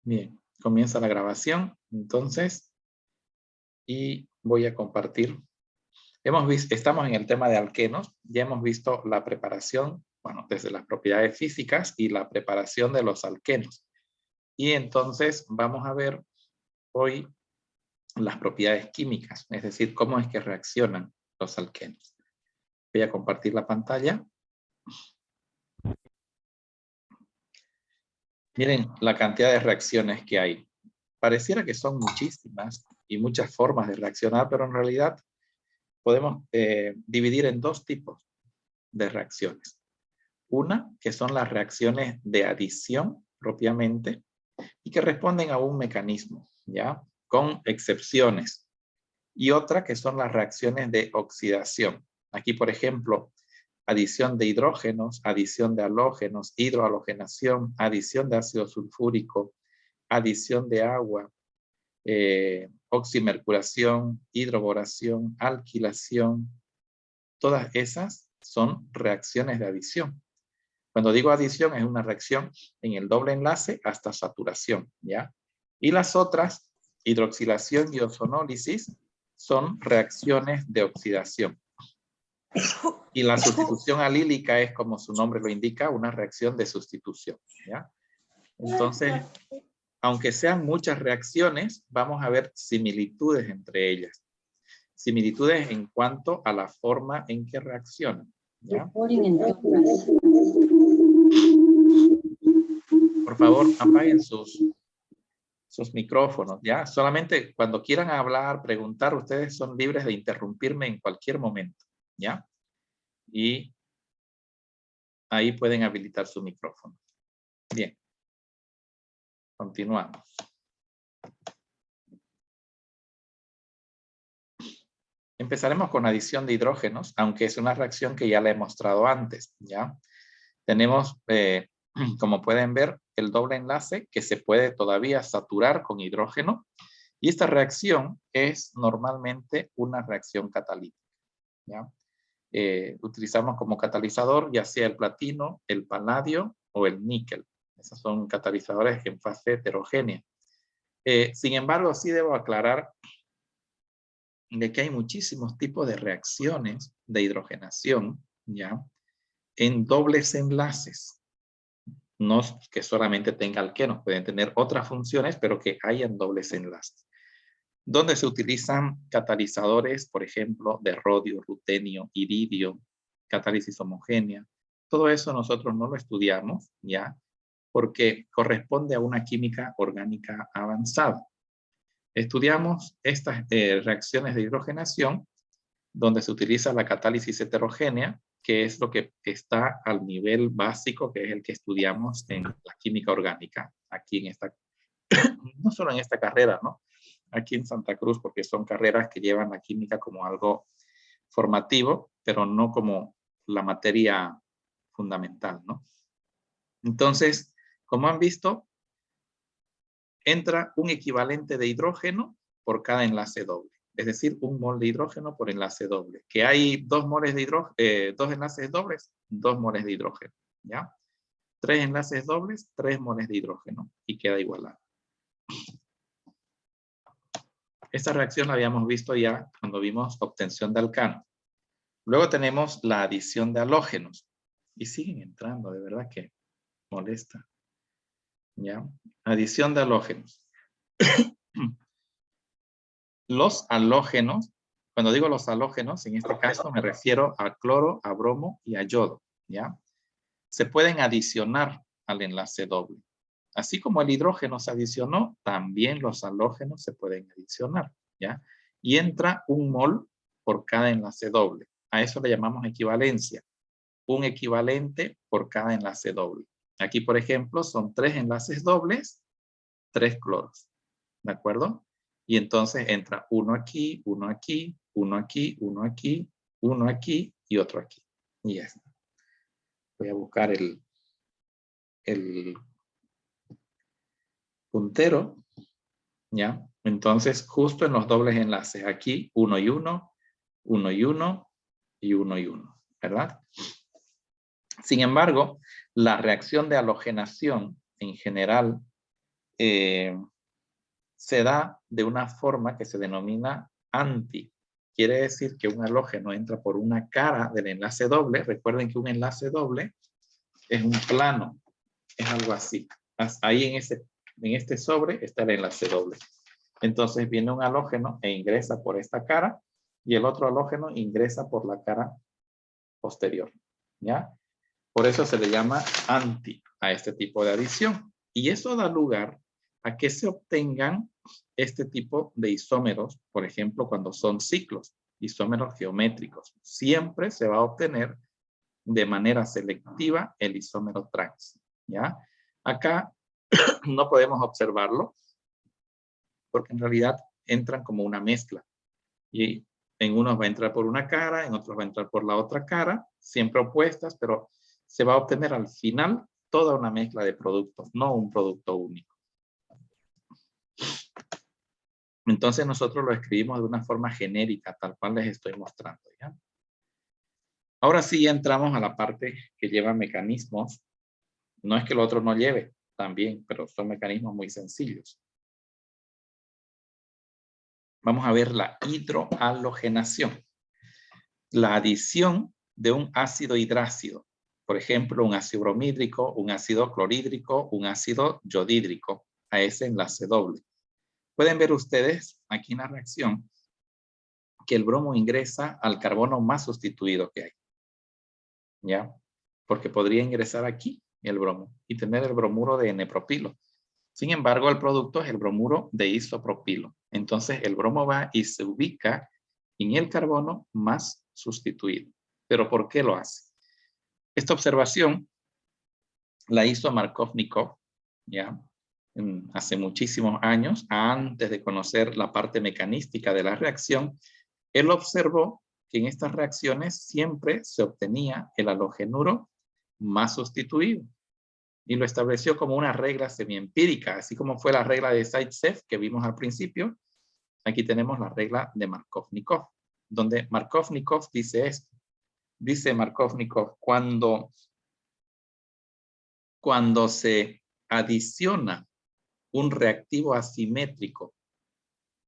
Bien, comienza la grabación, entonces, y voy a compartir. Estamos en el tema de alquenos, ya hemos visto la preparación, bueno, desde las propiedades físicas y la preparación de los alquenos. Y entonces vamos a ver hoy las propiedades químicas, es decir, cómo es que reaccionan los alquenos. Voy a compartir la pantalla. Miren la cantidad de reacciones que hay. Pareciera que son muchísimas y muchas formas de reaccionar, pero en realidad podemos dividir en dos tipos de reacciones. Una, que son las reacciones de adición propiamente y que responden a un mecanismo, ¿ya? Con excepciones. Y otra, que son las reacciones de oxidación. Aquí, por ejemplo, adición de hidrógenos, adición de halógenos, hidrohalogenación, adición de ácido sulfúrico, adición de agua, oximercuración, hidroboración, alquilación. Todas esas son reacciones de adición. Cuando digo adición es una reacción en el doble enlace hasta saturación, ¿ya? Y las otras, hidroxilación y ozonólisis, son reacciones de oxidación. Y la sustitución alílica es, como su nombre lo indica, una reacción de sustitución, ¿ya? Entonces, aunque sean muchas reacciones, vamos a ver similitudes entre ellas. Similitudes en cuanto a la forma en que reaccionan, ¿ya? Por favor, apaguen sus micrófonos, ¿ya? Solamente cuando quieran hablar, preguntar, ustedes son libres de interrumpirme en cualquier momento, ¿ya? Y ahí pueden habilitar su micrófono. Bien. Continuamos. Empezaremos con adición de hidrógenos, aunque es una reacción que ya la he mostrado antes, ¿ya? Tenemos, como pueden ver, el doble enlace que se puede todavía saturar con hidrógeno. Y esta reacción es normalmente una reacción catalítica, ¿ya? Utilizamos como catalizador ya sea el platino, el paladio o el níquel. Esos son catalizadores en fase heterogénea. Sin embargo, sí debo aclarar de que hay muchísimos tipos de reacciones de hidrogenación, ¿ya? En dobles enlaces. No que solamente tenga alquenos, pueden tener otras funciones, pero que hayan dobles enlaces. Donde se utilizan catalizadores, por ejemplo, de rodio, rutenio, iridio, catálisis homogénea. Todo eso nosotros no lo estudiamos, ¿ya? Porque corresponde a una química orgánica avanzada. Estudiamos estas reacciones de hidrogenación donde se utiliza la catálisis heterogénea, que es lo que está al nivel básico, que es el que estudiamos en la química orgánica, aquí en esta, no solo en esta carrera, ¿no? Aquí en Santa Cruz, porque son carreras que llevan la química como algo formativo, pero no como la materia fundamental, ¿no? Entonces, como han visto, entra un equivalente de hidrógeno por cada enlace doble. Es decir, un mol de hidrógeno por enlace doble. Que hay dos enlaces dobles, 2 moles de hidrógeno, ¿ya? 3 enlaces dobles, 3 moles de hidrógeno. Y queda igualado. Esta reacción la habíamos visto ya cuando vimos obtención de alcano. Luego tenemos la adición de halógenos. Y siguen entrando, de verdad que molesta. ¿Ya? Adición de halógenos. Los halógenos, cuando digo los halógenos, en este caso me refiero a cloro, a bromo y a yodo, ¿ya? Se pueden adicionar al enlace doble. Así como el hidrógeno se adicionó, también los halógenos se pueden adicionar, ¿ya? Y entra un mol por cada enlace doble. A eso le llamamos equivalencia. Un equivalente por cada enlace doble. Aquí, por ejemplo, son 3 enlaces dobles, 3 cloros, ¿de acuerdo? Y entonces entra uno aquí, uno aquí, uno aquí, uno aquí, uno aquí y otro aquí. Y ya está. Voy a buscar el puntero, ¿ya? Entonces, justo en los dobles enlaces, aquí, 1 y 1, 1 y 1 y 1 y 1, ¿verdad? Sin embargo, la reacción de halogenación en general se da de una forma que se denomina anti. Quiere decir que un halógeno entra por una cara del enlace doble. Recuerden que un enlace doble es un plano, es algo así. Ahí en este sobre está el enlace doble. Entonces viene un halógeno e ingresa por esta cara y el otro halógeno ingresa por la cara posterior. ¿Ya? Por eso se le llama anti a este tipo de adición. Y eso da lugar a que se obtengan este tipo de isómeros, por ejemplo, cuando son ciclos, isómeros geométricos. Siempre se va a obtener de manera selectiva el isómero trans. ¿Ya? Acá no podemos observarlo porque en realidad entran como una mezcla. Y en unos va a entrar por una cara, en otros va a entrar por la otra cara, siempre opuestas, pero se va a obtener al final toda una mezcla de productos, no un producto único. Entonces nosotros lo escribimos de una forma genérica, tal cual les estoy mostrando. ¿Ya? Ahora sí entramos a la parte que lleva mecanismos. No es que el otro no lleve también, pero son mecanismos muy sencillos. Vamos a ver la hidrohalogenación. La adición de un ácido hidrácido. Por ejemplo, un ácido bromídrico, un ácido clorhídrico, un ácido yodhídrico a ese enlace doble. Pueden ver ustedes aquí en la reacción que el bromo ingresa al carbono más sustituido que hay. ¿Ya? Porque podría ingresar aquí el bromo y tener el bromuro de N-propilo. Sin embargo, el producto es el bromuro de isopropilo. Entonces, el bromo va y se ubica en el carbono más sustituido. ¿Pero por qué lo hace? Esta observación la hizo Markovnikov, ¿ya? Hace muchísimos años, antes de conocer la parte mecanística de la reacción. Él observó que en estas reacciones siempre se obtenía el halogenuro más sustituido. Y lo estableció como una regla semiempírica, así como fue la regla de Zaitsev que vimos al principio. Aquí tenemos la regla de Markovnikov, donde Markovnikov dice esto. Dice Markovnikov, cuando se adiciona un reactivo asimétrico,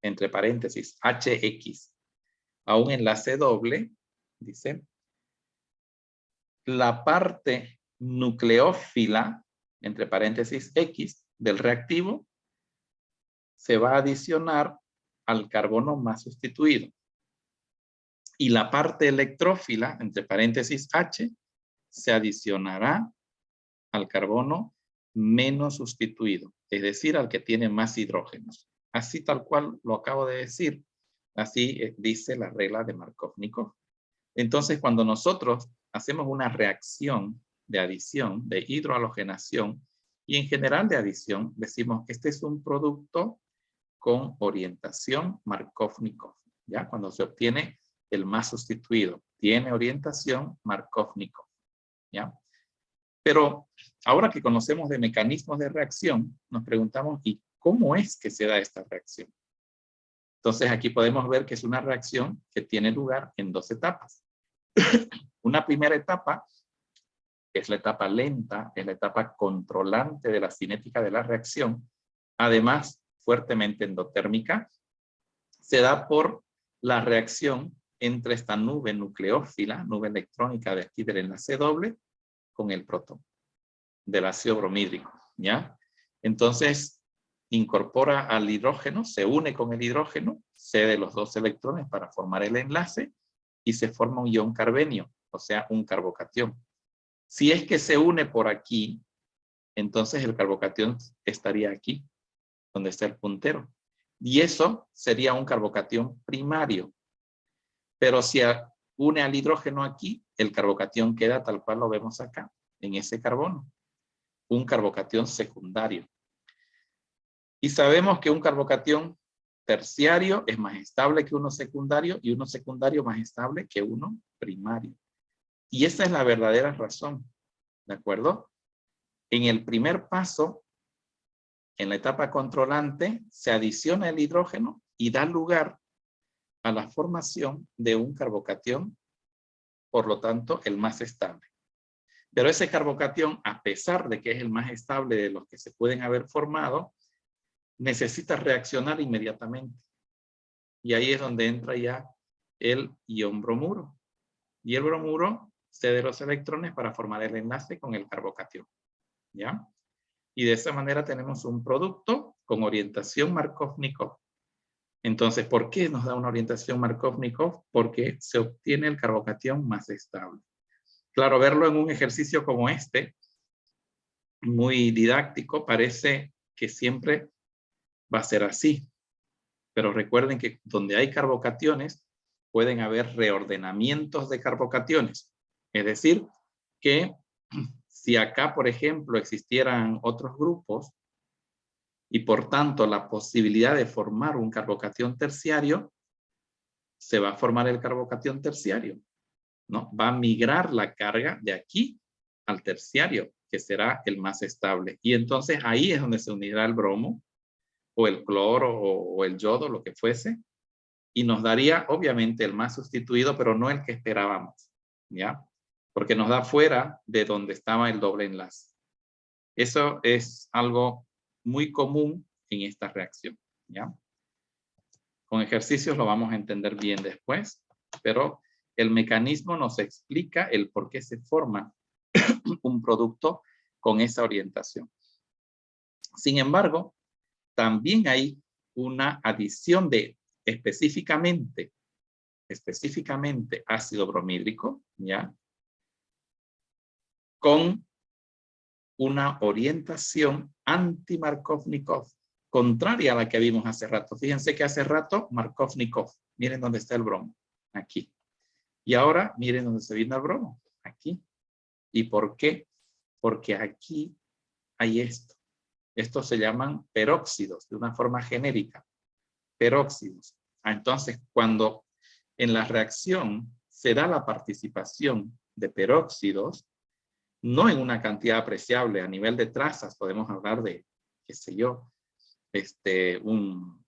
entre paréntesis, HX, a un enlace doble, dice, la parte nucleófila, entre paréntesis X, del reactivo, se va a adicionar al carbono más sustituido. Y la parte electrófila, entre paréntesis H, se adicionará al carbono menos sustituido, es decir, al que tiene más hidrógenos. Así tal cual lo acabo de decir, así dice la regla de Markovnikov. Entonces, cuando nosotros hacemos una reacción de adición, de hidrohalogenación, y en general de adición, decimos, este es un producto con orientación Markovnikov, ¿ya? Cuando se obtiene el más sustituido, tiene orientación Markovnikov, ¿ya? Pero ahora que conocemos de mecanismos de reacción, nos preguntamos, ¿y cómo es que se da esta reacción? Entonces aquí podemos ver que es una reacción que tiene lugar en dos etapas. Una primera etapa, que es la etapa lenta, es la etapa controlante de la cinética de la reacción, además fuertemente endotérmica, se da por la reacción entre esta nube nucleófila, nube electrónica de aquí del enlace doble, con el protón del ácido bromídrico, ¿ya? Entonces, incorpora al hidrógeno, se une con el hidrógeno, cede los dos electrones para formar el enlace y se forma un ion carbenio, o sea, un carbocatión. Si es que se une por aquí, entonces el carbocatión estaría aquí, donde está el puntero. Y eso sería un carbocatión primario. Pero si une al hidrógeno aquí, el carbocatión queda tal cual lo vemos acá, en ese carbono. Un carbocatión secundario. Y sabemos que un carbocatión terciario es más estable que uno secundario y uno secundario más estable que uno primario. Y esa es la verdadera razón, ¿de acuerdo? En el primer paso, en la etapa controlante, se adiciona el hidrógeno y da lugar a la formación de un carbocatión, por lo tanto, el más estable. Pero ese carbocatión, a pesar de que es el más estable de los que se pueden haber formado, necesita reaccionar inmediatamente. Y ahí es donde entra ya el ion bromuro. Y el bromuro cede los electrones para formar el enlace con el carbocatión. ¿Ya? Y de esa manera tenemos un producto con orientación Markov-Nikov. Entonces, ¿por qué nos da una orientación Markov-Nikov? Porque se obtiene el carbocatión más estable. Claro, verlo en un ejercicio como este, muy didáctico, parece que siempre va a ser así. Pero recuerden que donde hay carbocationes, pueden haber reordenamientos de carbocationes. Es decir, que si acá, por ejemplo, existieran otros grupos, y por tanto la posibilidad de formar un carbocatión terciario, se va a formar el carbocatión terciario, ¿no? Va a migrar la carga de aquí al terciario, que será el más estable. Y entonces ahí es donde se unirá el bromo, o el cloro, o el yodo, lo que fuese, y nos daría obviamente el más sustituido, pero no el que esperábamos, ¿ya? Porque nos da fuera de donde estaba el doble enlace. Eso es algo muy común en esta reacción, ¿ya? Con ejercicios lo vamos a entender bien después, pero el mecanismo nos explica el por qué se forma un producto con esa orientación. Sin embargo, también hay una adición de específicamente ácido bromídrico, ¿ya? Con una orientación anti-Markov-Nikov, contraria a la que vimos hace rato. Fíjense que hace rato Markov-Nikov. Miren dónde está el bromo, aquí. Y ahora miren dónde se viene el bromo, aquí. ¿Y por qué? Porque aquí hay esto. Estos se llaman peróxidos, de una forma genérica. Peróxidos. Entonces, cuando en la reacción se da la participación de peróxidos, no en una cantidad apreciable, a nivel de trazas podemos hablar de, qué sé yo, un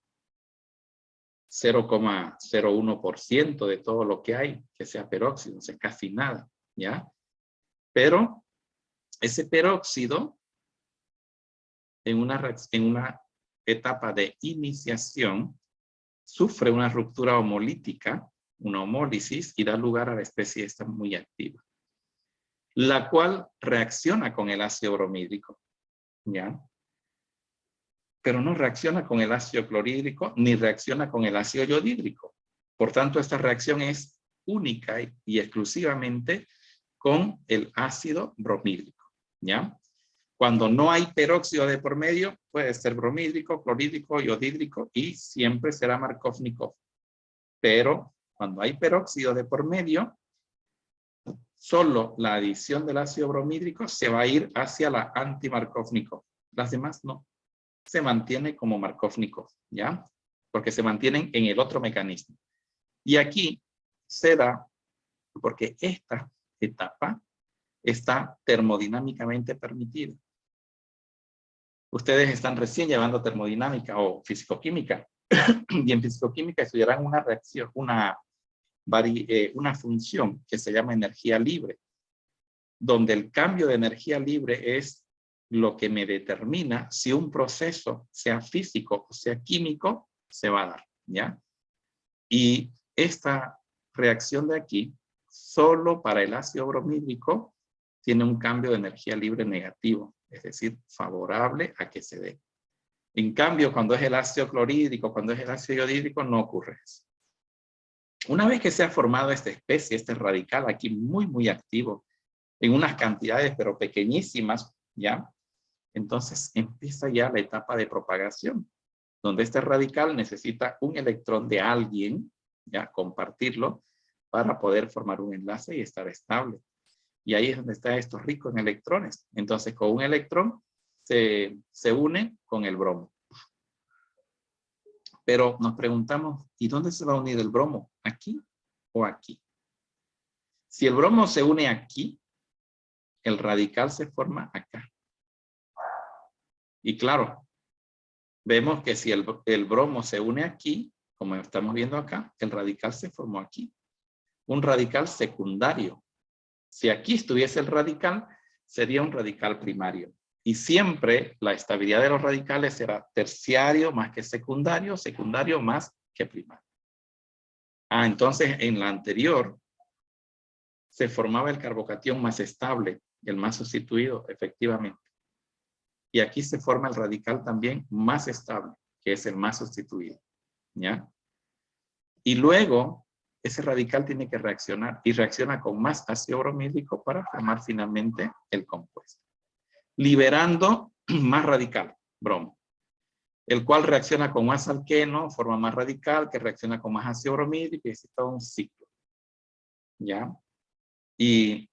0,01% de todo lo que hay que sea peróxido, o sea, casi nada, ¿ya? Pero ese peróxido en una etapa de iniciación sufre una ruptura homolítica, una homólisis, y da lugar a la especie esta muy activa, la cual reacciona con el ácido bromídrico, ¿ya? Pero no reacciona con el ácido clorhídrico, ni reacciona con el ácido yodhídrico. Por tanto, esta reacción es única y exclusivamente con el ácido bromídrico, ¿ya? Cuando no hay peróxido de por medio, puede ser bromídrico, clorhídrico, yodhídrico, y siempre será Markov-Nikov. Pero cuando hay peróxido de por medio, solo la adición del ácido bromídrico se va a ir hacia la anti-Markov-Nikov. Las demás no. Se mantiene como Markov-Nikov, ¿ya? Porque se mantienen en el otro mecanismo. Y aquí se da porque esta etapa está termodinámicamente permitida. Ustedes están recién llevando termodinámica o fisicoquímica, y en fisicoquímica estudiarán una reacción, una función que se llama energía libre, donde el cambio de energía libre es lo que me determina si un proceso, sea físico o sea químico, se va a dar, ¿ya? Y esta reacción de aquí, solo para el ácido bromídrico, tiene un cambio de energía libre negativo, es decir, favorable a que se dé. En cambio, cuando es el ácido clorhídrico, cuando es el ácido yodhídrico, no ocurre eso. Una vez que se ha formado esta especie, este radical aquí muy, muy activo, en unas cantidades pero pequeñísimas, ¿ya? Entonces empieza ya la etapa de propagación, donde este radical necesita un electrón de alguien, ya, compartirlo, para poder formar un enlace y estar estable. Y ahí es donde está esto rico en electrones. Entonces con un electrón se une con el bromo. Pero nos preguntamos, ¿y dónde se va a unir el bromo? ¿Aquí o aquí? Si el bromo se une aquí, el radical se forma acá. Y claro, vemos que si el bromo se une aquí, como estamos viendo acá, el radical se formó aquí. Un radical secundario. Si aquí estuviese el radical, sería un radical primario. Y siempre la estabilidad de los radicales será terciario más que secundario, secundario más que primario. Entonces en la anterior se formaba el carbocatión más estable, el más sustituido, efectivamente. Y aquí se forma el radical también más estable, que es el más sustituido. ¿Ya? Y luego ese radical tiene que reaccionar y reacciona con más ácido bromídrico para formar finalmente el compuesto, liberando más radical, bromo, el cual reacciona con más alqueno, forma más radical, que reacciona con más ácido bromídrico, y es todo un ciclo. ¿Ya? Y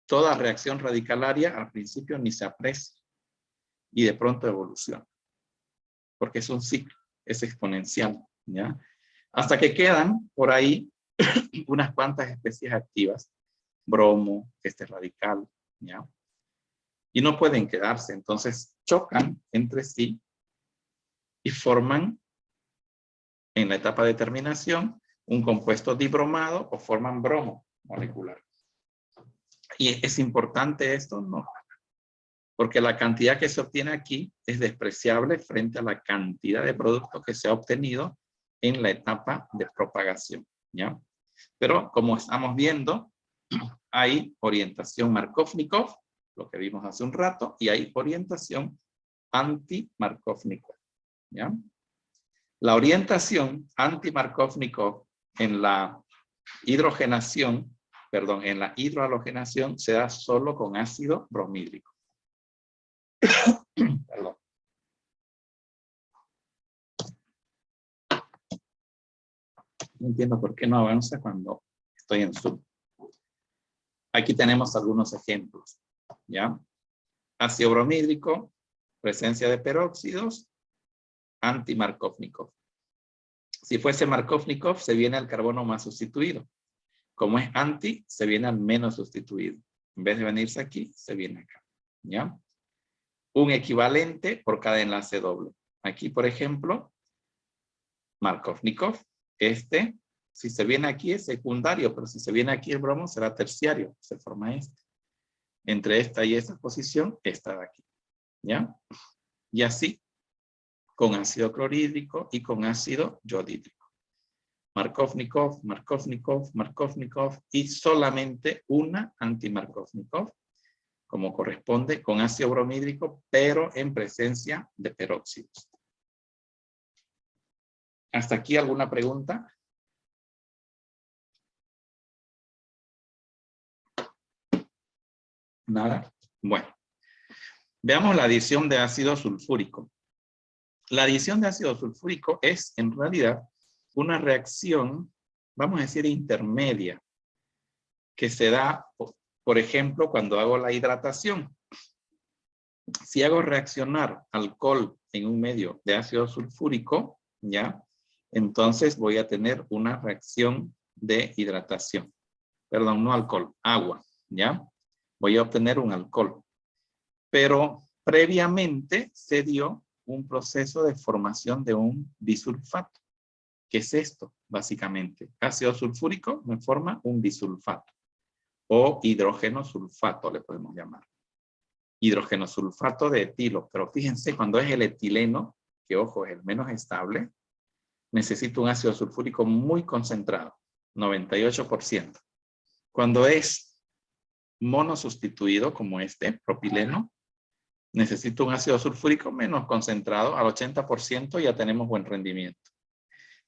toda reacción radicalaria al principio ni se aprecia y de pronto evoluciona, porque es un ciclo, es exponencial. ¿Ya? Hasta que quedan por ahí unas cuantas especies activas, bromo, este radical, ¿ya? Y no pueden quedarse, entonces chocan entre sí y forman en la etapa de terminación un compuesto dibromado o forman bromo molecular. Y es importante esto, no, porque la cantidad que se obtiene aquí es despreciable frente a la cantidad de producto que se ha obtenido en la etapa de propagación, ¿ya? Pero como estamos viendo, hay orientación Markovnikov, lo que vimos hace un rato, y hay orientación anti-Markovnikov, ¿ya? La orientación anti-Markovnikov en la hidrogenación, perdón, en la hidrohalogenación se da solo con ácido bromídrico. Perdón. No entiendo por qué no avanza cuando estoy en Zoom. Aquí tenemos algunos ejemplos, ¿ya? Ácido bromídrico, presencia de peróxidos, anti-Markovnikov. Si fuese Markovnikov, se viene al carbono más sustituido. Como es anti, se viene al menos sustituido. En vez de venirse aquí, se viene acá, ¿ya? Un equivalente por cada enlace doble. Aquí, por ejemplo, Markovnikov, si se viene aquí es secundario, pero si se viene aquí el bromo será terciario, se forma este. Entre esta y esta posición, esta de aquí, ¿ya? Y así, con ácido clorhídrico y con ácido yodhídrico. Markovnikov, Markovnikov, Markovnikov y solamente una anti-Markovnikov, como corresponde con ácido bromídrico, pero en presencia de peróxidos. ¿Hasta aquí alguna pregunta? ¿Nada? Bueno, veamos la adición de ácido sulfúrico. La adición de ácido sulfúrico es en realidad una reacción, vamos a decir, intermedia, que se da, por ejemplo, cuando hago la hidratación. Si hago reaccionar alcohol en un medio de ácido sulfúrico, ¿ya? Entonces voy a tener una reacción de hidratación. Perdón, no alcohol, agua, ¿ya? Voy a obtener un alcohol. Pero previamente se dio un proceso de formación de un bisulfato. ¿Qué es esto? Básicamente, ácido sulfúrico me forma un bisulfato o hidrógeno sulfato le podemos llamar. Hidrógeno sulfato de etilo, pero fíjense, cuando es el etileno, que ojo, es el menos estable, necesito un ácido sulfúrico muy concentrado, 98%. Cuando es monosustituido, como este, propileno, necesito un ácido sulfúrico menos concentrado, al 80% ya tenemos buen rendimiento.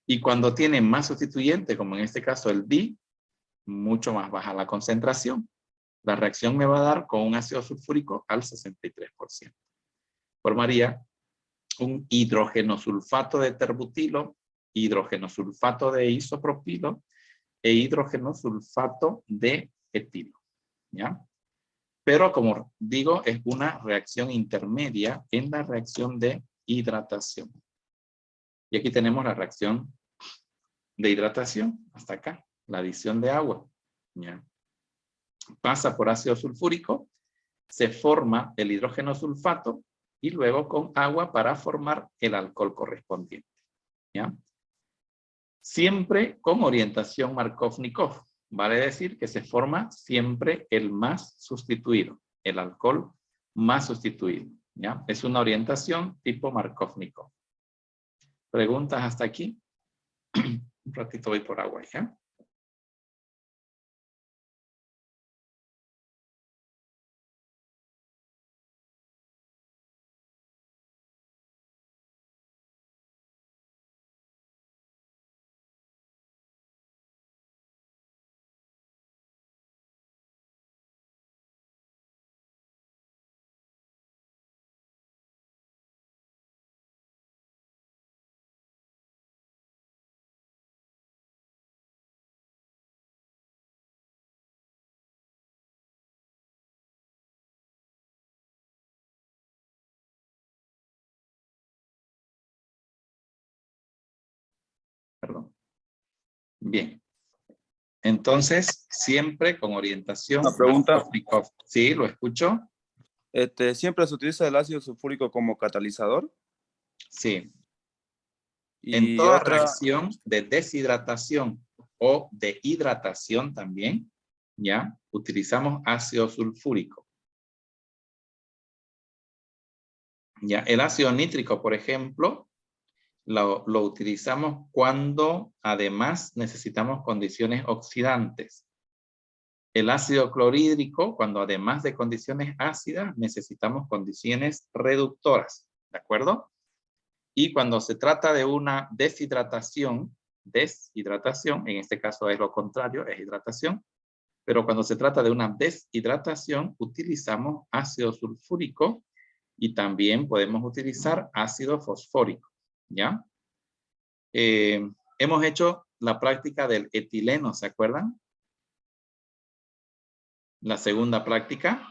Y cuando tiene más sustituyente, como en este caso el di, mucho más baja la concentración. La reacción me va a dar con un ácido sulfúrico al 63%. Formaría un hidrógeno sulfato de terbutilo, hidrógeno sulfato de isopropilo e hidrógeno sulfato de etilo, ¿ya? Pero como digo, es una reacción intermedia en la reacción de hidratación. Y aquí tenemos la reacción de hidratación, hasta acá, la adición de agua, ¿ya? Pasa por ácido sulfúrico, se forma el hidrógeno sulfato y luego con agua para formar el alcohol correspondiente, ¿ya? Siempre con orientación Markovnikov. Vale decir que se forma siempre el más sustituido, el alcohol más sustituido, ¿ya? Es una orientación tipo Markovnikov. ¿Preguntas hasta aquí? Un ratito voy por agua, ¿ya? Perdón. Bien. Entonces, siempre con orientación Una pregunta. Markovnikov. Sí, lo escucho. ¿Siempre se utiliza el ácido sulfúrico como catalizador? Sí. En Y toda otra, reacción de deshidratación o de hidratación también, ¿ya? Utilizamos ácido sulfúrico. ¿Ya? El ácido nítrico, por ejemplo, lo utilizamos cuando además necesitamos condiciones oxidantes. El ácido clorhídrico, cuando además de condiciones ácidas, necesitamos condiciones reductoras, ¿de acuerdo? Y cuando se trata de una deshidratación, en este caso es lo contrario, es hidratación, pero cuando se trata de una deshidratación, utilizamos ácido sulfúrico y también podemos utilizar ácido fosfórico, ¿ya? Hemos hecho la práctica del etileno, ¿se acuerdan? La segunda práctica.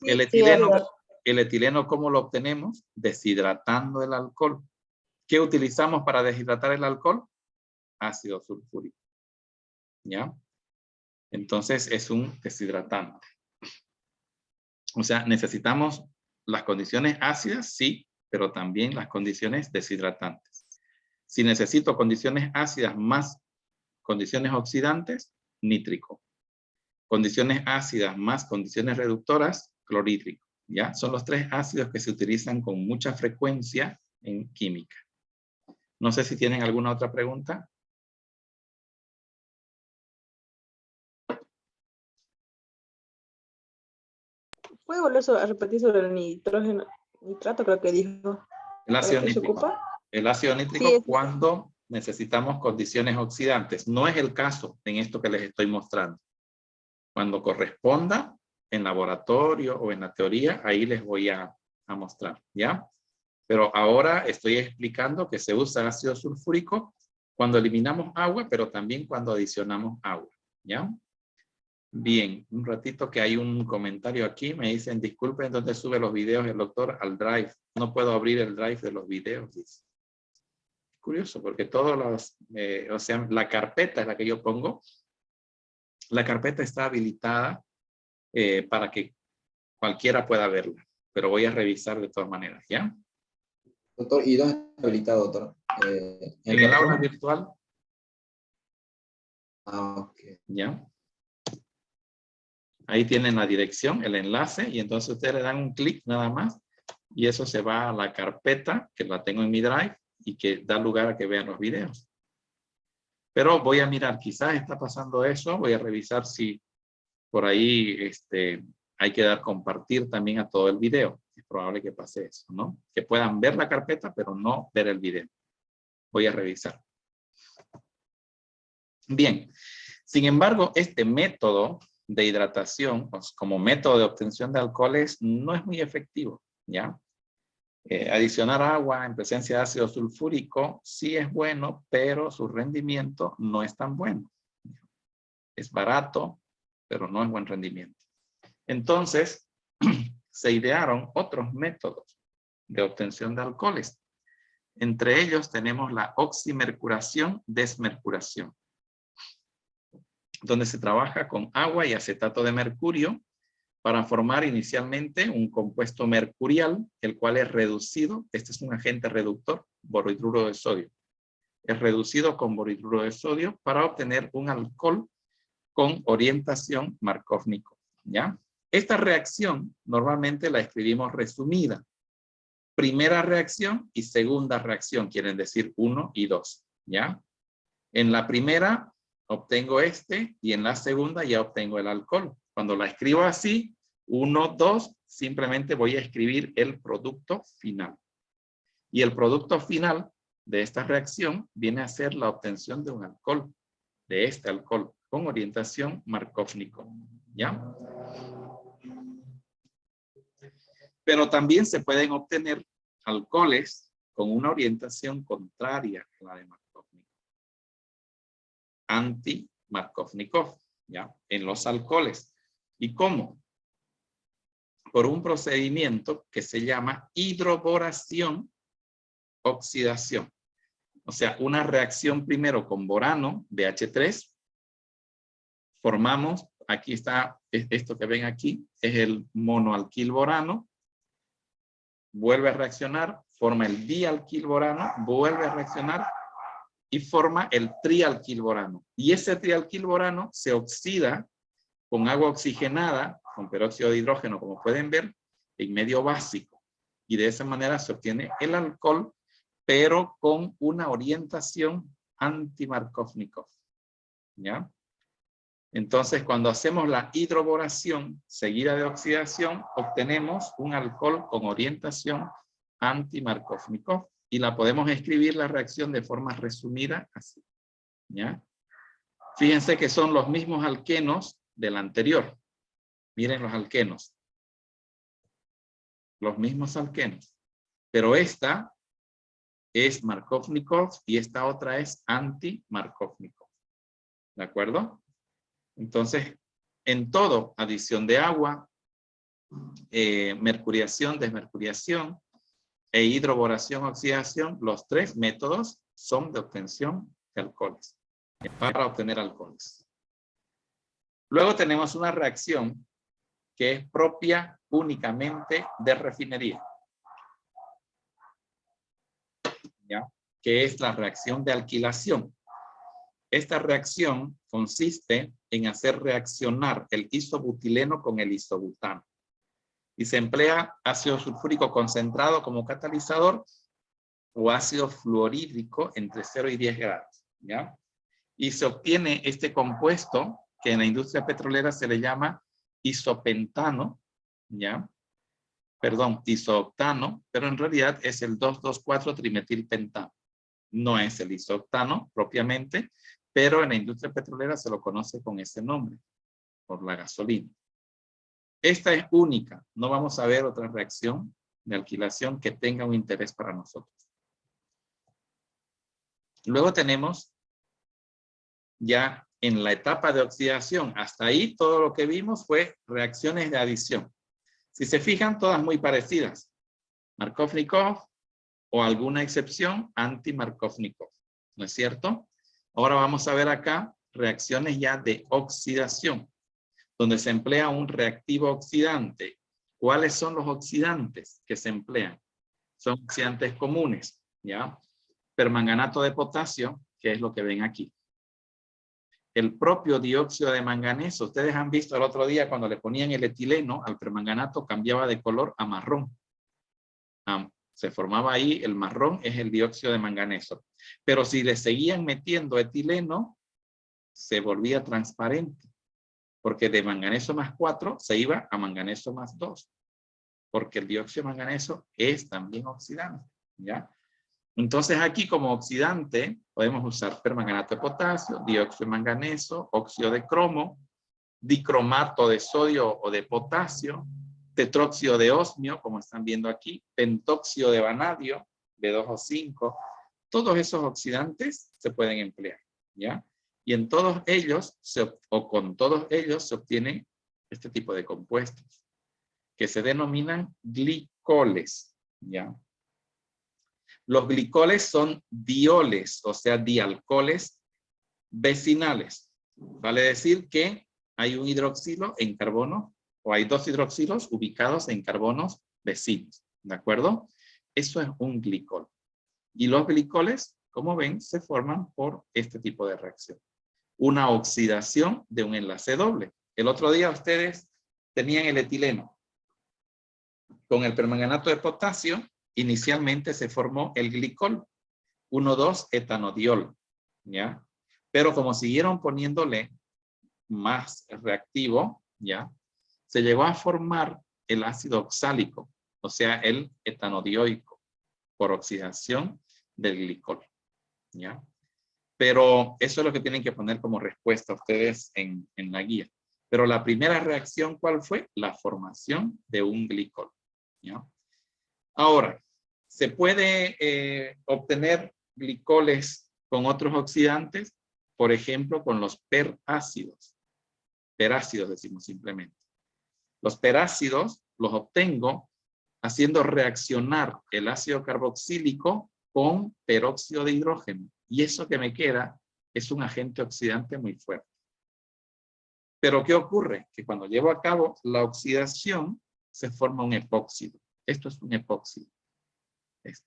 El etileno, ¿cómo lo obtenemos? Deshidratando el alcohol. ¿Qué utilizamos para deshidratar el alcohol? Ácido sulfúrico, ¿ya? Entonces es un deshidratante. O sea, necesitamos las condiciones ácidas, sí, pero también las condiciones deshidratantes. Si necesito condiciones ácidas más condiciones oxidantes, nítrico. Condiciones ácidas más condiciones reductoras, clorhídrico. ¿Ya? Son los tres ácidos que se utilizan con mucha frecuencia en química. No sé si tienen alguna otra pregunta. ¿Puede volver a repetir sobre el nitrógeno, nitrato, creo que dijo? El ácido ¿Para qué se nítrico. ocupa? El ácido nítrico Sí, cuando necesitamos condiciones oxidantes. No es el caso en esto que les estoy mostrando. Cuando corresponda en laboratorio o en la teoría, ahí les voy a mostrar, ¿ya? Pero ahora estoy explicando que se usa ácido sulfúrico cuando eliminamos agua, pero también cuando adicionamos agua, ¿ya? Bien, un ratito que hay un comentario aquí. Me dicen, disculpen, ¿dónde sube los videos el doctor? Al Drive. No puedo abrir el Drive de los videos, dice. Curioso, porque todos los, o sea, la carpeta es la que yo pongo. La carpeta está habilitada para que cualquiera pueda verla, pero voy a revisar de todas maneras, ¿ya? Doctor, ¿y dónde está habilitado, doctor? En el aula virtual. Ah, ok. ¿Ya? Ahí tienen la dirección, el enlace, y entonces ustedes le dan un clic nada más, y eso se va a la carpeta, que la tengo en mi Drive, y que da lugar a que vean los videos. Pero voy a mirar, quizás está pasando eso, voy a revisar si por ahí hay que dar compartir también a todo el video. Es probable que pase eso, ¿no? Que puedan ver la carpeta, pero no ver el video. Voy a revisar. Bien, sin embargo, este método de hidratación, pues, como método de obtención de alcoholes, no es muy efectivo, ¿ya? Adicionar agua en presencia de ácido sulfúrico sí es bueno, pero su rendimiento no es tan bueno. Es barato, pero no es buen rendimiento. Entonces, se idearon otros métodos de obtención de alcoholes. Entre ellos tenemos la oximercuración, desmercuración, donde se trabaja con agua y acetato de mercurio para formar inicialmente un compuesto mercurial, el cual es reducido. Este es un agente reductor, borhidruro de sodio. Es reducido con borhidruro de sodio para obtener un alcohol con orientación Markovnikov, ¿ya? Esta reacción normalmente la escribimos resumida. Primera reacción y segunda reacción, quieren decir 1 y 2, ¿ya? En la primera obtengo este y en la segunda ya obtengo el alcohol. Cuando la escribo así, 1, 2, simplemente voy a escribir el producto final. Y el producto final de esta reacción viene a ser la obtención de un alcohol, de este alcohol, con orientación Markovnikov, ¿ya? Pero también se pueden obtener alcoholes con una orientación contraria a la de Markovnikov. Anti-Markovnikov, ¿ya? En los alcoholes. ¿Y cómo? Por un procedimiento que se llama hidroboración oxidación. O sea, una reacción primero con borano, BH3. Formamos, aquí está, esto que ven aquí, es el monoalquilborano. Vuelve a reaccionar, forma el dialquilborano, vuelve a reaccionar y forma el trialquilborano. Y ese trialquilborano se oxida con agua oxigenada, con peróxido de hidrógeno, como pueden ver, en medio básico. Y de esa manera se obtiene el alcohol, pero con una orientación anti-Markovnikov, ¿ya? Entonces, cuando hacemos la hidroboración seguida de oxidación, obtenemos un alcohol con orientación anti-Markovnikov y la podemos escribir la reacción de forma resumida así, ¿ya? Fíjense que son los mismos alquenos del anterior. Miren los alquenos. Los mismos alquenos. Pero esta es Markovnikov y esta otra es anti-Markovnikov. ¿De acuerdo? Entonces, en todo, adición de agua, mercuriación, desmercuriación e hidroboración, oxidación, los tres métodos son de obtención de alcoholes, para obtener alcoholes. Luego tenemos una reacción que es propia únicamente de refinería, ¿ya? Que es la reacción de alquilación. Esta reacción consiste en hacer reaccionar el isobutileno con el isobutano. Y se emplea ácido sulfúrico concentrado como catalizador o ácido fluorhídrico entre 0 y 10 grados, ¿ya? Y se obtiene este compuesto que en la industria petrolera se le llama isopentano, ¿ya? Perdón, isooctano, pero en realidad es el 2,2,4-trimetilpentano. No es el isooctano propiamente, pero en la industria petrolera se lo conoce con ese nombre, por la gasolina. Esta es única, no vamos a ver otra reacción de alquilación que tenga un interés para nosotros. Luego tenemos ya en la etapa de oxidación, hasta ahí todo lo que vimos fue reacciones de adición. Si se fijan, todas muy parecidas. Markovnikov o alguna excepción anti-Markovnikov, ¿no es cierto? Ahora vamos a ver acá reacciones ya de oxidación, donde se emplea un reactivo oxidante. ¿Cuáles son los oxidantes que se emplean? Son oxidantes comunes, ¿ya? Permanganato de potasio, que es lo que ven aquí. El propio dióxido de manganeso, ustedes han visto el otro día cuando le ponían el etileno al permanganato cambiaba de color a marrón. Se formaba ahí el marrón, es el dióxido de manganeso. Pero si le seguían metiendo etileno, se volvía transparente. Porque de manganeso más 4 se iba a manganeso más 2. Porque el dióxido de manganeso es también oxidante, ¿ya? Entonces aquí como oxidante podemos usar permanganato de potasio, dióxido de manganeso, óxido de cromo, dicromato de sodio o de potasio, tetróxido de osmio, como están viendo aquí, pentóxido de vanadio, B2O5. Todos esos oxidantes se pueden emplear, ¿ya? Y en todos ellos, con todos ellos se obtienen este tipo de compuestos, que se denominan glicoles, ¿ya? Los glicoles son dioles, o sea, dialcoholes vecinales. Vale decir que hay un hidroxilo en carbono, o hay dos hidroxilos ubicados en carbonos vecinos, ¿de acuerdo? Eso es un glicol. Y los glicoles, como ven, se forman por este tipo de reacción. Una oxidación de un enlace doble. El otro día ustedes tenían el etileno. Con el permanganato de potasio, inicialmente se formó el glicol, 1,2-etanodiol, ¿ya? Pero como siguieron poniéndole más reactivo, ¿ya? Se llegó a formar el ácido oxálico, o sea, el etanodioico, por oxidación del glicol, ¿ya? Pero eso es lo que tienen que poner como respuesta ustedes en la guía. Pero la primera reacción, ¿cuál fue? La formación de un glicol, ¿ya? Ahora, ¿se puede obtener glicoles con otros oxidantes? Por ejemplo, con los perácidos. Perácidos decimos simplemente. Los perácidos los obtengo haciendo reaccionar el ácido carboxílico con peróxido de hidrógeno. Y eso que me queda es un agente oxidante muy fuerte. Pero ¿qué ocurre? Que cuando llevo a cabo la oxidación, se forma un epóxido. Esto es un epóxido. Esto.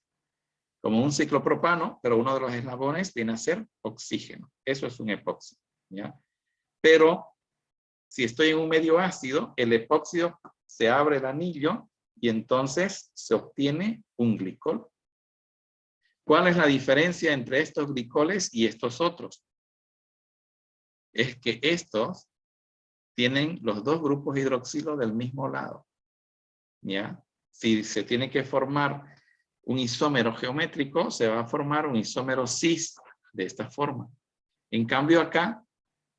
Como un ciclopropano, pero uno de los eslabones viene a ser oxígeno. Eso es un epóxido, ¿ya? Pero si estoy en un medio ácido, el epóxido se abre el anillo y entonces se obtiene un glicol. ¿Cuál es la diferencia entre estos glicoles y estos otros? Es que estos tienen los dos grupos hidroxilo del mismo lado, ¿ya? Si se tiene que formar un isómero geométrico, se va a formar un isómero cis de esta forma. En cambio acá,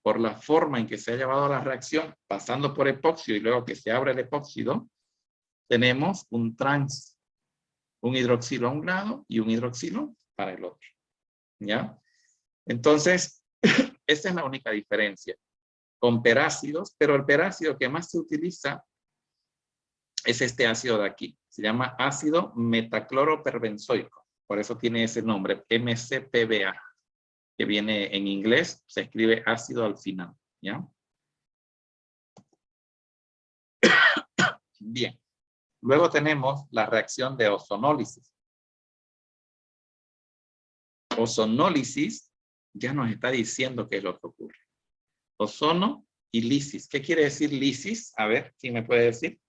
por la forma en que se ha llevado la reacción, pasando por epóxido y luego que se abre el epóxido, tenemos un trans, un hidroxilo a un lado y un hidroxilo para el otro, ¿ya? Entonces, esa es la única diferencia con perácidos, pero el perácido que más se utiliza es este ácido de aquí. Se llama ácido metacloroperbenzoico. Por eso tiene ese nombre, MCPBA, que viene en inglés, se escribe ácido al final, ¿ya? Bien. Luego tenemos la reacción de ozonólisis. Ozonólisis ya nos está diciendo qué es lo que ocurre. Ozono y lisis. ¿Qué quiere decir lisis? A ver, ¿quién me puede decir?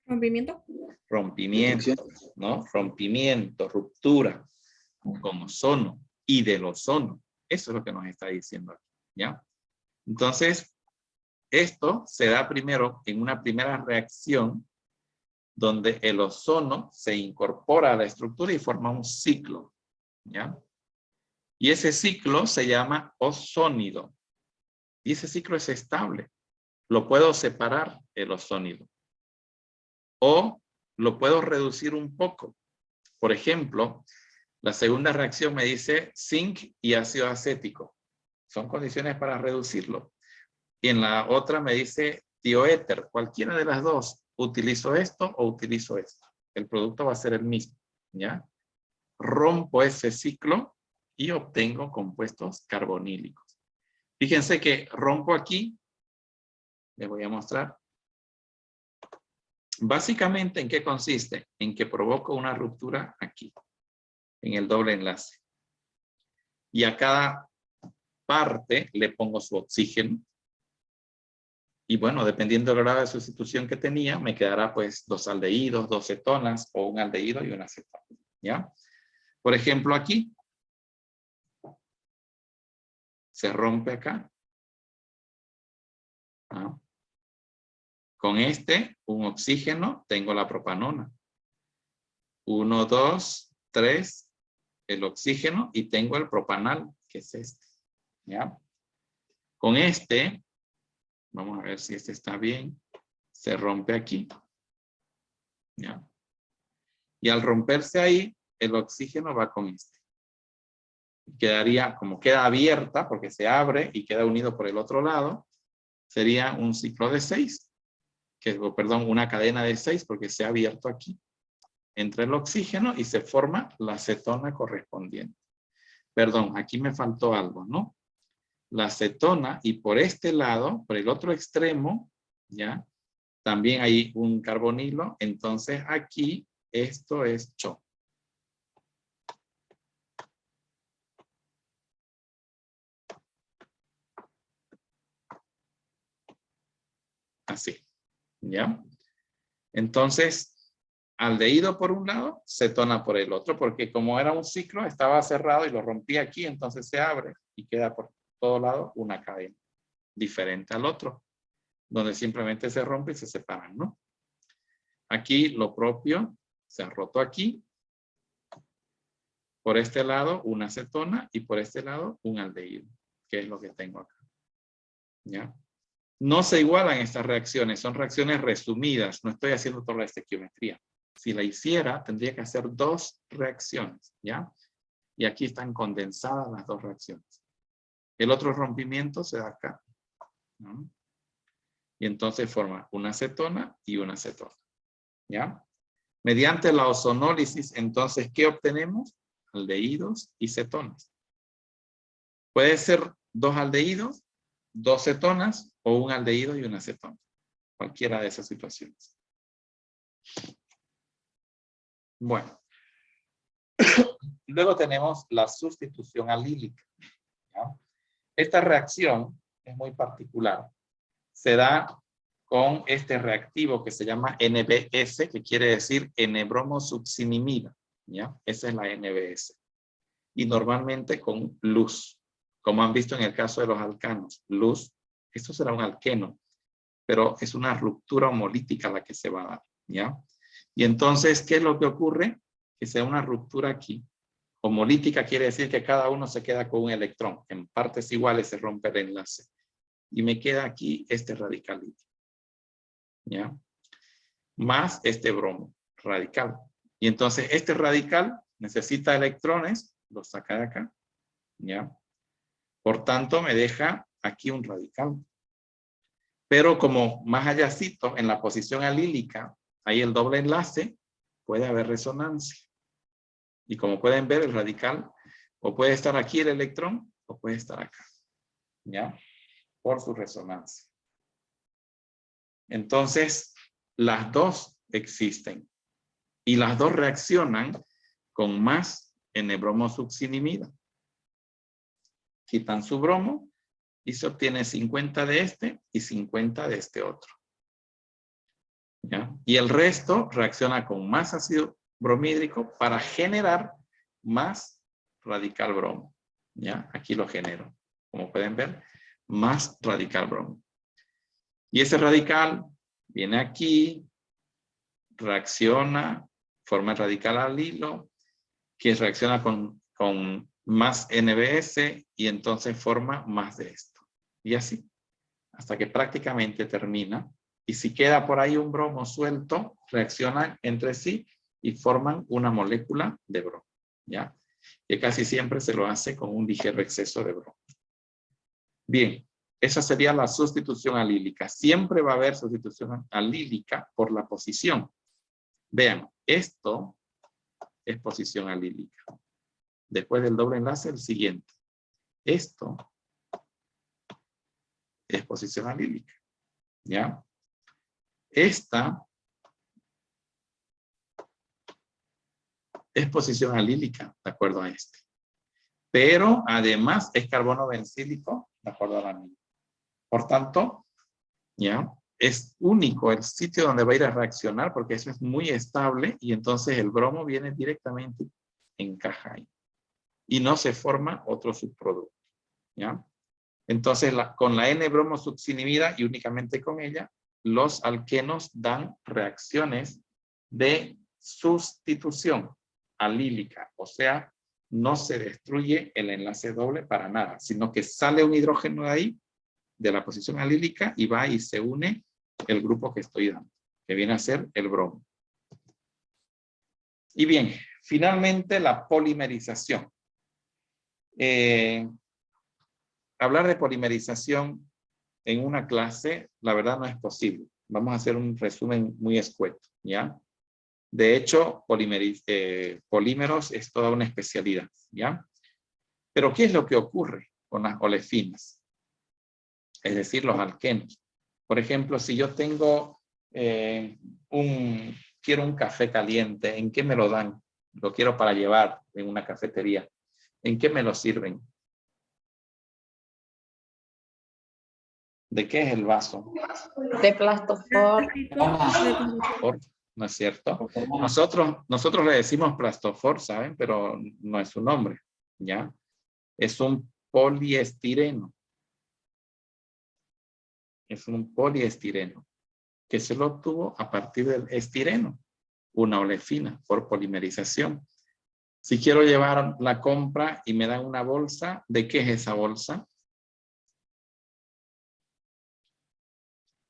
Rompimiento. Rompimiento, ¿no? Rompimiento, ruptura con ozono y del ozono. Eso es lo que nos está diciendo aquí, ¿ya? Entonces, esto se da primero en una primera reacción donde el ozono se incorpora a la estructura y forma un ciclo, ¿ya? Y ese ciclo se llama ozónido. Y ese ciclo es estable. Lo puedo separar, el ozónido. O lo puedo reducir un poco. Por ejemplo, la segunda reacción me dice zinc y ácido acético. Son condiciones para reducirlo. Y en la otra me dice tioéter. Cualquiera de las dos. ¿Utilizo esto o utilizo esto? El producto va a ser el mismo, ¿ya? Rompo ese ciclo y obtengo compuestos carbonílicos. Fíjense que rompo aquí. Les voy a mostrar. Básicamente, ¿en qué consiste? En que provoco una ruptura aquí, en el doble enlace. Y a cada parte le pongo su oxígeno. Y bueno, dependiendo del grado de sustitución que tenía, me quedará pues 2 aldehídos, 2 cetonas o un aldehído y una cetona, ¿ya? Por ejemplo, aquí se rompe acá. ¿Ah? Con un oxígeno, tengo la propanona. 1, 2, 3, el oxígeno y tengo el propanal, que es este, ¿ya? Con vamos a ver si este está bien, se rompe aquí, ¿ya? Y al romperse ahí, el oxígeno va con este. Quedaría, como queda abierta, porque se abre y queda unido por el otro lado, sería un ciclo de 6, perdón, una cadena de 6, porque se ha abierto aquí. Entra el oxígeno y se forma la cetona correspondiente. Perdón, aquí me faltó algo, ¿no? La cetona y por este lado, por el otro extremo, ¿ya? También hay un carbonilo, entonces aquí esto es CHO. Así, ¿ya? Entonces, aldehído por un lado, cetona por el otro, porque como era un ciclo, estaba cerrado y lo rompí aquí, entonces se abre y queda por todo lado una cadena diferente al otro, donde simplemente se rompe y se separan, ¿no? Aquí lo propio, se ha roto aquí. Por este lado, una cetona y por este lado, un aldehído, que es lo que tengo acá. ¿Ya? No se igualan estas reacciones, son reacciones resumidas. No estoy haciendo toda la estequiometría. Si la hiciera, tendría que hacer 2 reacciones, ¿ya? Y aquí están condensadas las 2 reacciones. El otro rompimiento se da acá, ¿no? Y entonces forma una cetona y una cetona, ¿ya? Mediante la ozonólisis, entonces, ¿qué obtenemos? Aldehídos y cetonas. Puede ser 2 aldehídos, 2 cetonas o un aldehído y una cetona. Cualquiera de esas situaciones. Bueno. Luego tenemos la sustitución alílica, ¿ya? Esta reacción es muy particular. Se da con este reactivo que se llama NBS, que quiere decir N-bromosuccinimida, ¿ya? Esa es la NBS. Y normalmente con luz, como han visto en el caso de los alcanos. Luz, esto será un alqueno, pero es una ruptura homolítica la que se va a dar, ¿ya? Y entonces, ¿qué es lo que ocurre? Que sea una ruptura aquí. Homolítica quiere decir que cada uno se queda con un electrón. En partes iguales se rompe el enlace. Y me queda aquí este radical lítico, ¿ya? Más este bromo radical. Y entonces este radical necesita electrones, los saca de acá, ¿ya? Por tanto, me deja aquí un radical. Pero como más allácito, en la posición alílica, hay el doble enlace, puede haber resonancia. Y como pueden ver, el radical, o puede estar aquí el electrón, o puede estar acá, ¿ya? Por su resonancia. Entonces, las dos existen. Y las dos reaccionan con más N-bromosuccinimida. Quitan su bromo y se obtiene 50 de este y 50 de este otro, ¿ya? Y el resto reacciona con más ácido bromídrico para generar más radical bromo, ¿ya? Aquí lo genero. Como pueden ver, más radical bromo. Y ese radical viene aquí, reacciona, forma el radical alilo, que reacciona con más NBS y entonces forma más de esto. Y así, hasta que prácticamente termina. Y si queda por ahí un bromo suelto, reaccionan entre sí y forman una molécula de bromo, ¿ya? Que casi siempre se lo hace con un ligero exceso de bromo. Bien, esa sería la sustitución alílica. Siempre va a haber sustitución alílica por la posición. Vean, esto es posición alílica. Después del doble enlace, el siguiente. Esto es posición alílica, ¿ya? Esta es posición alílica, de acuerdo a este. Pero además es carbono bencílico, de acuerdo a la misma. Por tanto, ¿ya? Es único el sitio donde va a ir a reaccionar porque eso es muy estable y entonces el bromo viene directamente, encaja ahí. Y no se forma otro subproducto, ¿ya? Entonces, con la N-bromosuccinimida y únicamente con ella, los alquenos dan reacciones de sustitución alílica. O sea, no se destruye el enlace doble para nada, sino que sale un hidrógeno de ahí, de la posición alílica, y va y se une el grupo que estoy dando, que viene a ser el bromo. Y bien, finalmente la polimerización. Hablar de polimerización en una clase, la verdad no es posible. Vamos a hacer un resumen muy escueto, ¿ya? De hecho, polímeros es toda una especialidad, ¿ya? Pero ¿qué es lo que ocurre con las olefinas? Es decir, los alquenos. Por ejemplo, si yo tengo quiero un café caliente, ¿en qué me lo dan? Lo quiero para llevar en una cafetería. ¿En qué me lo sirven? ¿De qué es el vaso? De plastofor. ¿No es cierto? Nosotros le decimos plastofor, ¿saben? Pero no es su nombre, ¿ya? Es un poliestireno. Es un poliestireno que se lo obtuvo a partir del estireno, una olefina por polimerización. Si quiero llevar la compra y me dan una bolsa, ¿de qué es esa bolsa?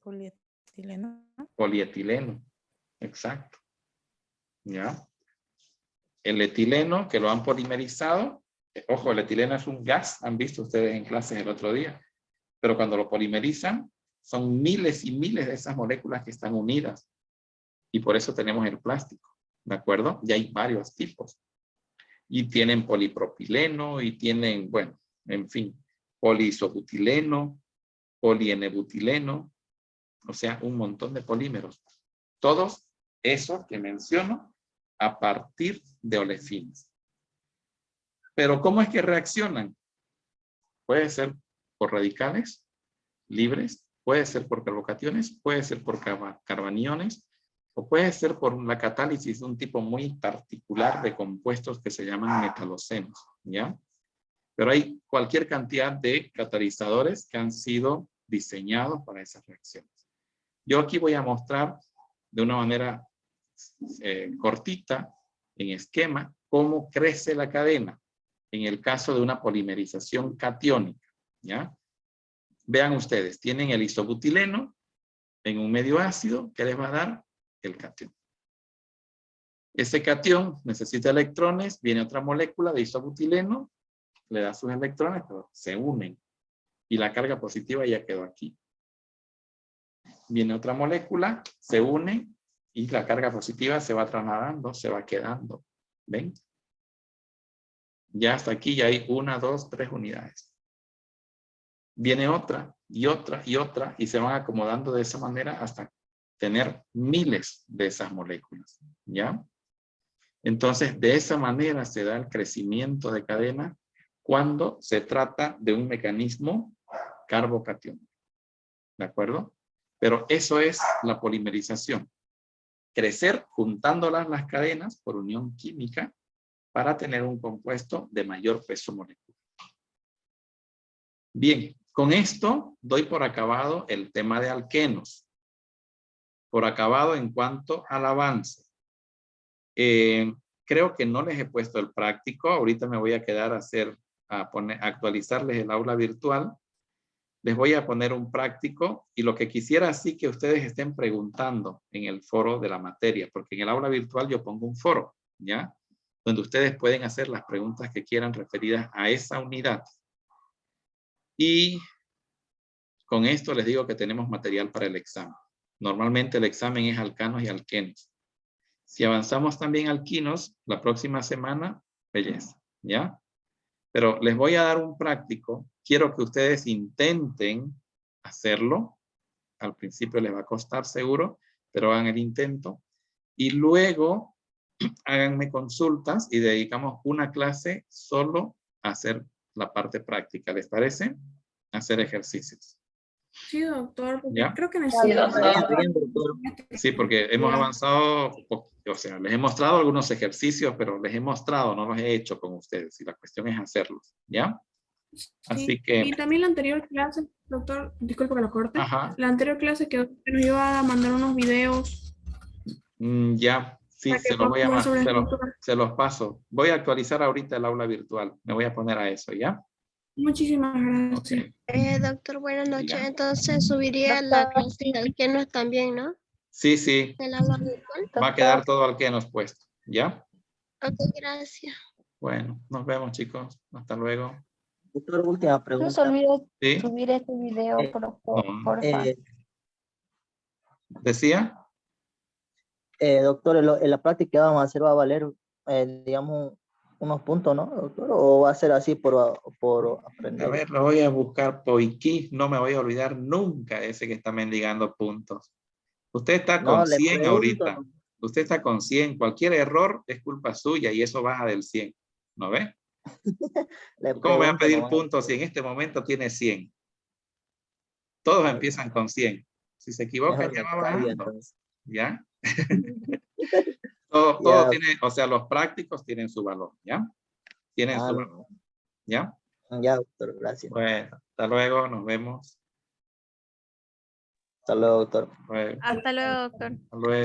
Polietileno. Polietileno, exacto. ¿Ya? El etileno que lo han polimerizado, ojo, el etileno es un gas, han visto ustedes en clases el otro día, pero cuando lo polimerizan, son miles y miles de esas moléculas que están unidas. Y por eso tenemos el plástico, ¿de acuerdo? Y hay varios tipos. Y tienen polipropileno y tienen, bueno, en fin, poliisobutileno, poliene-butileno, o sea, un montón de polímeros. Todos esos que menciono a partir de olefinas. Pero ¿cómo es que reaccionan? Puede ser por radicales libres, puede ser por carbocationes, puede ser por carbaniones, o puede ser por la catálisis de un tipo muy particular de compuestos que se llaman metalocenos, ¿ya? Pero hay cualquier cantidad de catalizadores que han sido diseñados para esas reacciones. Yo aquí voy a mostrar de una manera cortita, en esquema, cómo crece la cadena en el caso de una polimerización catiónica, ¿ya? Vean ustedes, tienen el isobutileno en un medio ácido que les va a dar el catión. Ese catión necesita electrones, viene otra molécula de isobutileno, le da sus electrones, pero se unen y la carga positiva ya quedó aquí. Viene otra molécula, se une y la carga positiva se va trasladando, se va quedando. ¿Ven? Ya hasta aquí ya hay 1, 2, 3 unidades. Viene otra y otra y otra y se van acomodando de esa manera hasta tener miles de esas moléculas. ¿Ya? Entonces, de esa manera se da el crecimiento de cadena cuando se trata de un mecanismo carbocatión. ¿De acuerdo? Pero eso es la polimerización. Crecer juntándolas las cadenas por unión química para tener un compuesto de mayor peso molecular. Bien, con esto doy por acabado el tema de alquenos. Por acabado en cuanto al avance. Creo que no les he puesto el práctico. Ahorita me voy a quedar a actualizarles el aula virtual. Les voy a poner un práctico y lo que quisiera así que ustedes estén preguntando en el foro de la materia, porque en el aula virtual yo pongo un foro, ¿ya? Donde ustedes pueden hacer las preguntas que quieran referidas a esa unidad. Y con esto les digo que tenemos material para el examen. Normalmente el examen es alcanos y alquenos. Si avanzamos también alquinos, la próxima semana, belleza, ¿ya? Pero les voy a dar un práctico. Quiero que ustedes intenten hacerlo. Al principio les va a costar seguro, pero hagan el intento. Y luego háganme consultas y dedicamos una clase solo a hacer la parte práctica. ¿Les parece? Hacer ejercicios. Sí, doctor. ¿Ya? Creo que necesito. Sí, porque hemos avanzado, o sea, les he mostrado algunos ejercicios, pero les he mostrado, no los he hecho con ustedes. Y la cuestión es hacerlos, ¿ya? Así que... Y también la anterior clase, doctor, disculpe que lo corte. Ajá. La anterior clase que nos iba a mandar unos videos. Ya, sí, se los voy a se los paso. Voy a actualizar ahorita el aula virtual. Me voy a poner a eso, ¿ya? Muchísimas gracias. Okay. Doctor, buenas noches. Diga. Entonces subiría la clase de alquenos también, ¿no? Sí, sí. El aula virtual. Va a quedar todo alquenos puesto, ¿ya? Ok, gracias. Bueno, nos vemos, chicos. Hasta luego. Doctor, última pregunta. No se olvide ¿Sí? subir este video, por favor. ¿Decía? Doctor, en la práctica que vamos a hacer va a valer, digamos, unos puntos, ¿no, doctor? ¿O va a ser así por aprender? A ver, lo voy a buscar por aquí. No me voy a olvidar nunca de ese que está mendigando puntos. Usted está con 100 ahorita. Usted está con 100. Cualquier error es culpa suya y eso baja del 100. ¿No ve? ¿Cómo me van a pedir puntos si en este momento tiene 100? Todos empiezan con 100. Si se equivocan, Mejor ya me va callo, bajando. entonces. ¿Ya? Todo Ya. tiene, o sea, los prácticos tienen su valor, ¿ya? Tienen su Ah, valor, ¿ya? ya, doctor, gracias. Bueno, hasta luego, nos vemos. Hasta luego, doctor. Luego, Hasta luego, doctor. hasta luego.